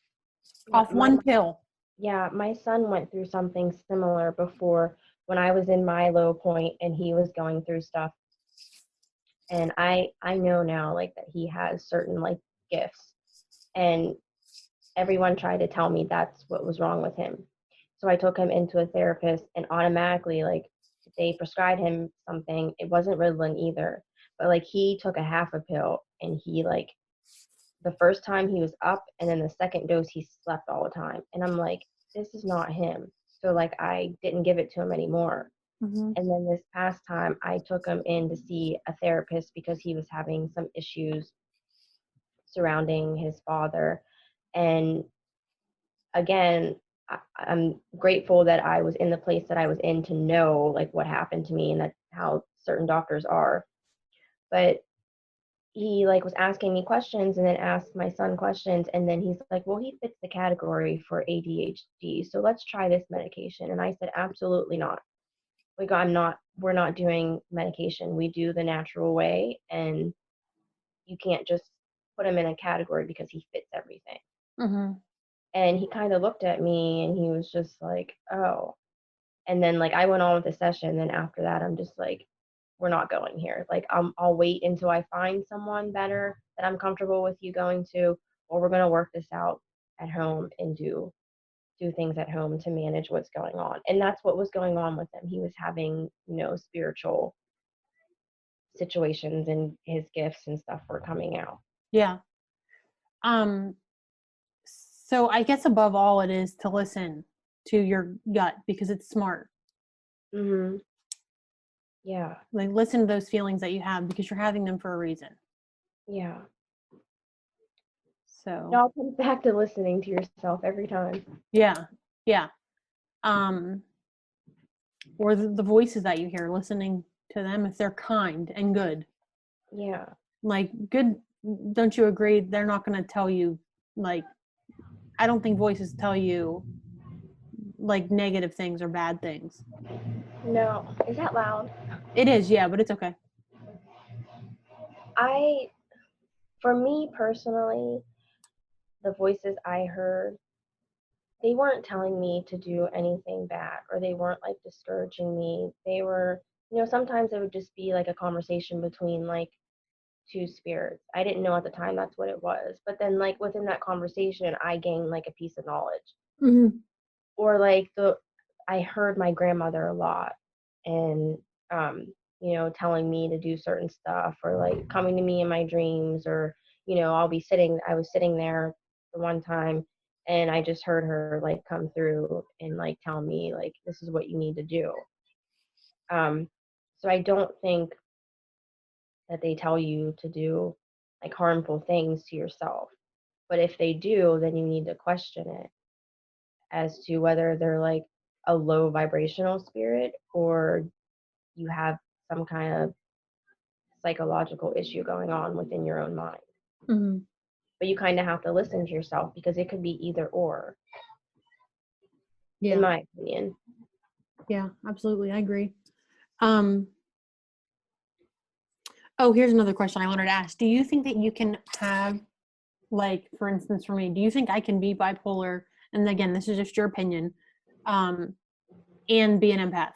S2: Yeah,
S1: off one pill.
S2: Yeah, my son went through something similar before when I was in my low point and he was going through stuff. And I know now like that he has certain like gifts, and everyone tried to tell me that's what was wrong with him. So I took him into a therapist, and automatically like they prescribed him something. It wasn't Ritalin either, but like he took a half a pill, and he like the first time he was up, and then the second dose he slept all the time. And I'm like, this is not him. So like I didn't give it to him anymore.
S1: Mm-hmm.
S2: And then this past time I took him in to see a therapist because he was having some issues surrounding his father. And again, I'm grateful that I was in the place that I was in to know like what happened to me and that how certain doctors are. But he like was asking me questions and then asked my son questions, and then he's like, well, he fits the category for ADHD, so let's try this medication. And I said, absolutely not. Like, we're not doing medication. We do the natural way, and you can't just put him in a category because he fits everything.
S1: Mm-hmm.
S2: And he kind of looked at me and he was just like, oh. And then like I went on with the session. Then after that, I'm just like, we're not going here. Like I'll wait until I find someone better that I'm comfortable with you going to, or we're gonna work this out at home and do things at home to manage what's going on. And that's what was going on with him. He was having, spiritual situations, and his gifts and stuff were coming out.
S1: Yeah. So I guess above all, it is to listen to your gut because it's smart.
S2: Mhm. Yeah.
S1: Like listen to those feelings that you have because you're having them for a reason.
S2: Yeah. It
S1: So
S2: all comes back to listening to yourself every time.
S1: yeah. Um, or the voices that you hear, listening to them if they're kind and good.
S2: Yeah.
S1: Like good, don't you agree? They're not going to tell you like, I don't think voices tell you like negative things or bad things.
S2: No. Is that loud?
S1: It is, yeah, but it's okay.
S2: For me personally, the voices I heard, they weren't telling me to do anything bad, or they weren't like discouraging me. They were, sometimes it would just be like a conversation between like two spirits. I didn't know at the time that's what it was. But then like within that conversation, I gained like a piece of knowledge.
S1: Mm-hmm.
S2: Or like I heard my grandmother a lot, and um telling me to do certain stuff, or like coming to me in my dreams, or I was sitting there the one time, and I just heard her like come through and like tell me like this is what you need to do. So I don't think that they tell you to do like harmful things to yourself, but if they do, then you need to question it as to whether they're like a low vibrational spirit, or you have some kind of psychological issue going on within your own mind.
S1: Mm-hmm.
S2: But you kind of have to listen to yourself because it could be either or, in
S1: Yeah.
S2: my opinion.
S1: Yeah, absolutely. I agree. Um, oh, here's another question I wanted to ask. Do you think that you can have, like, for instance, for me, do you think I can be bipolar? And again, this is just your opinion, and be an empath?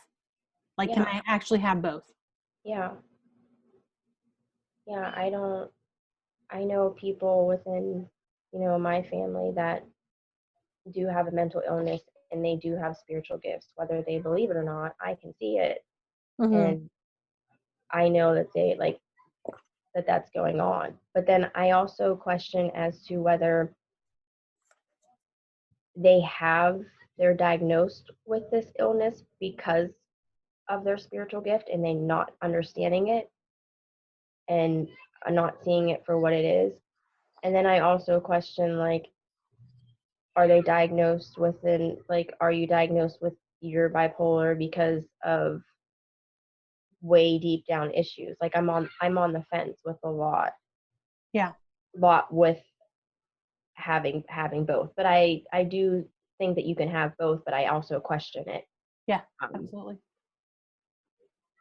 S1: Like, can
S2: Yeah,
S1: I actually have both?
S2: yeah, yeah. I know people within, my family that do have a mental illness, and they do have spiritual gifts, whether they believe it or not. I can see it,
S1: Mm-hmm.
S2: and I know that that's going on. But then I also question as to whether they're diagnosed with this illness because of their spiritual gift, and they not understanding it and not seeing it for what it is. And then I also question like, are they diagnosed within like, are you diagnosed with your bipolar because of way deep down issues? Like I'm on the fence with a
S1: Yeah.
S2: lot with having both. But I do think that you can have both, but I also question it.
S1: Yeah,
S2: um,
S1: absolutely.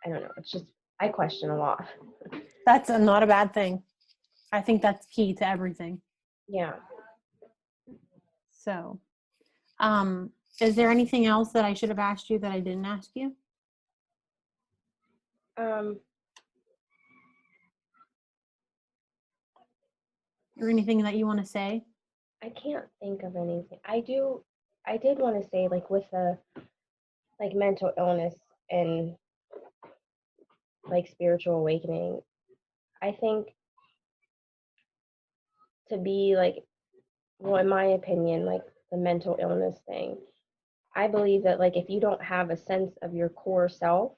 S2: I don't know, it's just I question a lot.
S1: That's not a bad thing. I think that's key to everything.
S2: Yeah.
S1: So, is there anything else that I should have asked you that I didn't ask you?
S2: Um,
S1: Or anything that you want to say?
S2: I can't think of anything. I did want to say, like, with the like mental illness and like spiritual awakening, I think to be like, well, in my opinion, like the mental illness thing, I believe that like if you don't have a sense of your core self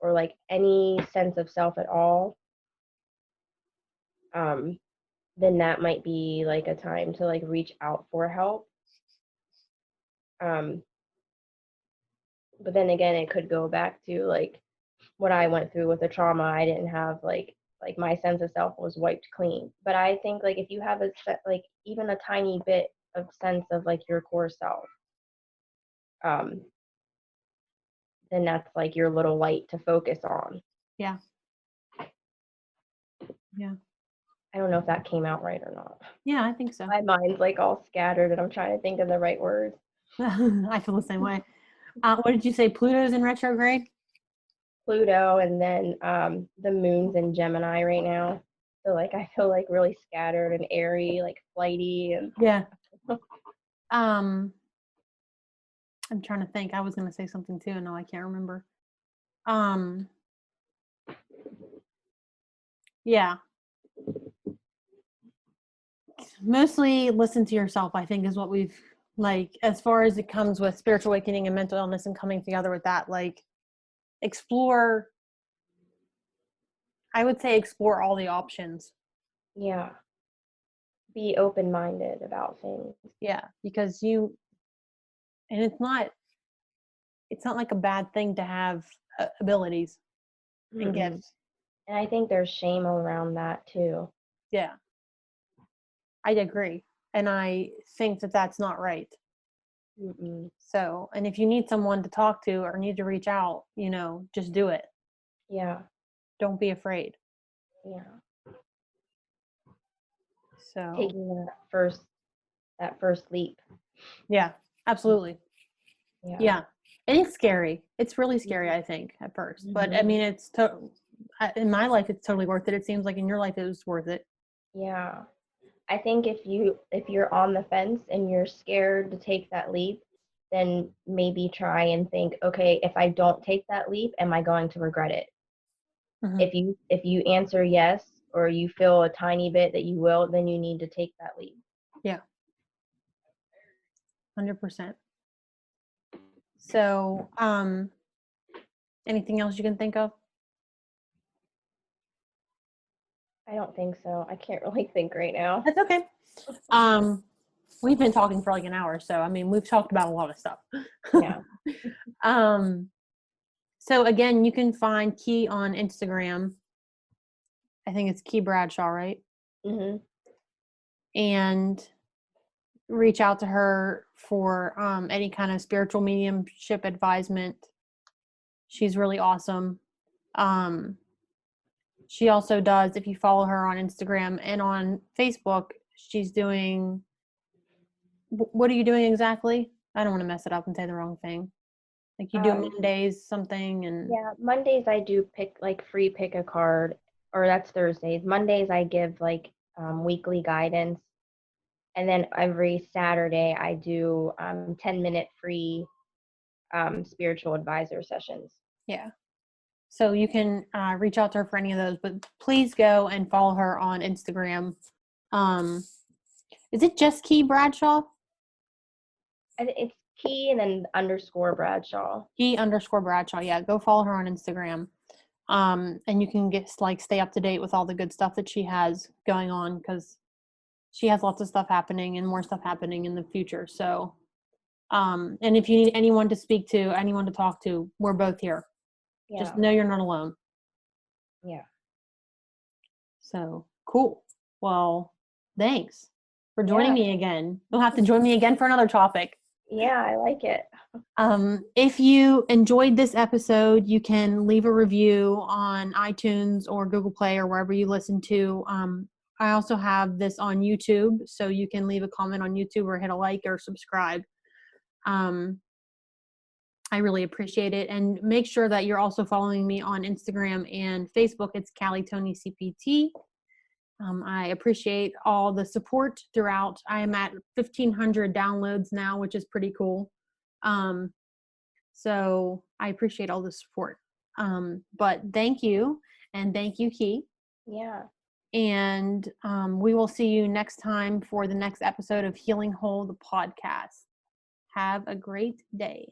S2: or like any sense of self at all, um, then that might be like a time to like reach out for help. Um, but then again, it could go back to like what I went through with the trauma. I didn't have like my sense of self was wiped clean. But I think like if you have like even a tiny bit of sense of like your core self, um, then that's like your little light to focus on.
S1: Yeah. Yeah.
S2: I don't know if that came out right or not.
S1: Yeah, I think so.
S2: My mind's like all scattered and I'm trying to think of the right words.
S1: I feel the same way. What did you say? Pluto's in retrograde?
S2: Pluto and then the moon's in Gemini right now. So like I feel like really scattered and airy, like flighty and
S1: Yeah. I'm trying to think. I was going to say something too, and no, I can't remember. Yeah. Mostly listen to yourself, I think, is what we've like as far as it comes with spiritual awakening and mental illness and coming together with that, like explore, I would say explore all the options.
S2: yeah, be open-minded about things.
S1: Yeah, because and it's not like a bad thing to have abilities and
S2: Mm-mm.
S1: gifts.
S2: And I think there's shame around that too.
S1: Yeah, I agree. And I think that that's not right.
S2: Mm-mm.
S1: So, and if you need someone to talk to or need to reach out, just do it.
S2: Yeah,
S1: Don't be afraid.
S2: yeah.
S1: So,
S2: Taking that first leap.
S1: yeah, absolutely.
S2: Yeah.
S1: Yeah. And it's scary. It's really scary,
S2: Mhm.
S1: I think, at first. But I mean, in my life, it's totally worth it. It seems like in your life, it was worth it.
S2: Yeah. I think if you're on the fence and you're scared to take that leap, then maybe try and think, okay, if I don't take that leap, am I going to regret it?
S1: Mm-hmm.
S2: If you answer yes or you feel a tiny bit that you will, then you need to take that leap.
S1: Yeah. 100%. So, anything else you can think of?
S2: I don't think so. I can't really think right now.
S1: That's okay. We've been talking for like an hour, so I mean, we've talked about a lot of stuff.
S2: Yeah.
S1: So again, you can find Key on Instagram. I think it's Key Bradshaw, right?
S2: Mhm.
S1: And reach out to her for any kind of spiritual mediumship advisement. She's really awesome. She also does, if you follow her on Instagram and on Facebook, she's doing, what are you doing exactly? I don't want to mess it up and say the wrong thing. Like you do Mondays something and
S2: Yeah, Mondays I do pick a card, or that's Thursdays. Mondays I give like weekly guidance, and then every Saturday I do 10-minute free spiritual advisor sessions.
S1: yeah. So you can reach out to her for any of those, but please go and follow her on Instagram. Is it just Key Bradshaw?
S2: It's Key and then _ Bradshaw.
S1: Key_Bradshaw. Yeah, go follow her on Instagram. And you can stay up to date with all the good stuff that she has going on because she has lots of stuff happening and more stuff happening in the future. So, and if you need anyone to speak to, anyone to talk to, we're both here.
S2: Yeah.
S1: Just know you're not alone.
S2: Yeah.
S1: So cool. Well, thanks for joining me again. You'll have to join me again for another topic.
S2: Yeah, I like it.
S1: If you enjoyed this episode, you can leave a review on iTunes or Google Play or wherever you listen to I also have this on YouTube, so you can leave a comment on YouTube or hit a like or subscribe. I really appreciate it. And make sure that you're also following me on Instagram and Facebook. It's Callie Tony CPT. I appreciate all the support throughout. I am at 1,500 downloads now, which is pretty cool. So I appreciate all the support. But thank you. And thank you, Key.
S2: Yeah.
S1: And we will see you next time for the next episode of Healing Whole, the podcast. Have a great day.